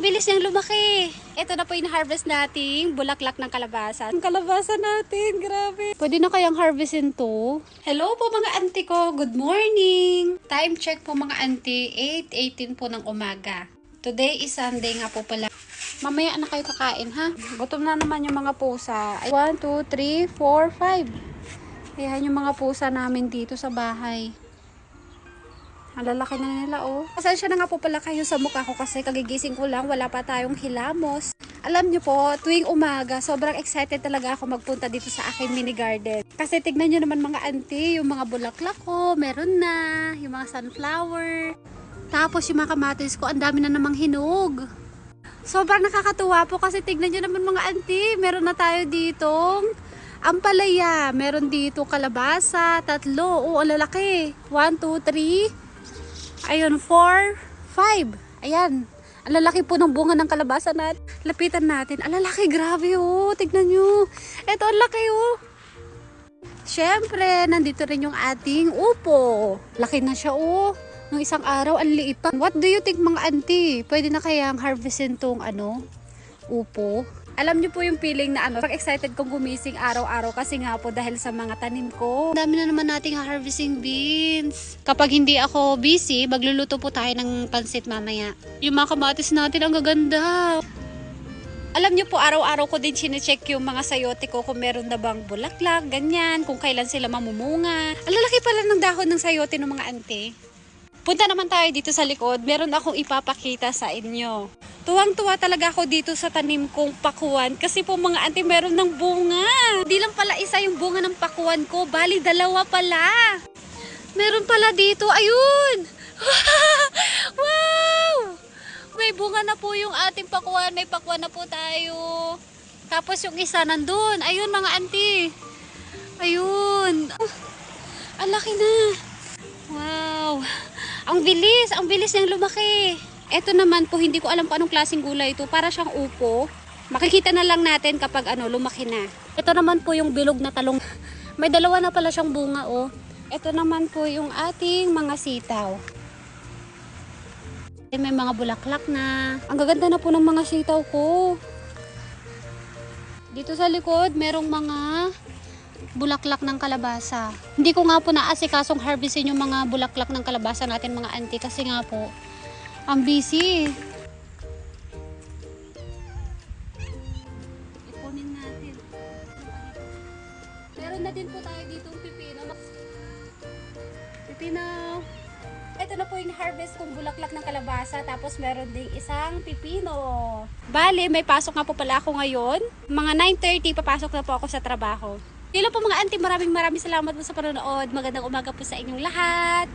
Bilis niyang lumaki. Ito na po yung harvest nating bulaklak ng kalabasa. Ang kalabasa natin, grabe. Pwede na kayang harvestin to? Hello po mga auntie ko, good morning. Time check po mga auntie, 8:18 po ng umaga. Today is Sunday nga po pala. Mamaya na kayo kakain ha. Gutom na naman yung mga pusa. 1, 2, 3, 4, 5. Ayan yung mga pusa namin dito sa bahay. Ang lalaki na nila oh. Pasensya na nga po pala kayo sa mukha ko kasi kagigising ko lang, wala pa tayong hilamos. Alam nyo po, tuwing umaga, sobrang excited talaga ako magpunta dito sa aking mini garden. Kasi tignan nyo naman mga auntie, yung mga bulaklak ko, meron na. Yung mga sunflower. Tapos yung mga kamatis ko, ang dami na namang hinog. Sobrang nakakatuwa po kasi tignan nyo naman mga auntie, meron na tayo ditong ampalaya. Meron dito kalabasa, 3. Oo, ang lalaki. 1, 2, 3. Ayun, 4, 5. Ayan. Ang lalaki po ng bunga ng kalabasa natin. Lapitan natin. Ang lalaki, grabe oh. Tignan nyo. Ito, ang laki oh. Siyempre, nandito rin yung ating upo. Laki na siya oh. Nung isang araw, ang liit pa. What do you think mga auntie? Pwede na kayang harvestin tong upo? Alam niyo po yung feeling na pag excited kong gumising araw-araw kasi nga po dahil sa mga tanim ko. Dami na naman nating harvesting beans. Kapag hindi ako busy, magluluto po tayo ng pansit mamaya. Yung mga kamatis natin, ang gaganda. Alam niyo po, araw-araw ko din sinecheck yung mga sayote ko kung meron na bang bulaklak, ganyan, kung kailan sila mamumunga. Ang lalaki pala ng dahon ng sayote ng mga ante. Punta naman tayo dito sa likod. Meron akong ipapakita sa inyo. Tuwang-tuwa talaga ako dito sa tanim kong pakuan. Kasi po mga auntie, meron ng bunga. Hindi lang pala isa yung bunga ng pakuan ko. Bali, 2 pala. Meron pala dito. Ayun! Wow! May bunga na po yung ating pakuan. May pakuan na po tayo. Tapos yung isa nandun. Ayun mga auntie. Ayun. Ang laki na. Wow! Ang bilis niyang lumaki. Ito naman po, hindi ko alam kung anong klaseng gulay ito. Para siyang upo. Makikita na lang natin kapag lumaki na. Ito naman po yung bilog na talong. May 2 na pala siyang bunga oh. Ito naman po yung ating mga sitaw. May mga bulaklak na. Ang gaganda na po ng mga sitaw ko. Dito sa likod, merong mga bulaklak ng kalabasa. Hindi ko nga po naasikasong harvestin yung mga bulaklak ng kalabasa natin mga auntie kasi nga po ang busy. Ipunin natin. Meron na din po tayo ditong pipino. Pipino. Ito na po yung harvest kong bulaklak ng kalabasa. Tapos meron ding isang pipino. Bale, may pasok nga po pala ako ngayon. Mga 9:30 papasok na po ako sa trabaho. Yun lang po mga auntie, maraming salamat po sa panonood. Magandang umaga po sa inyong lahat.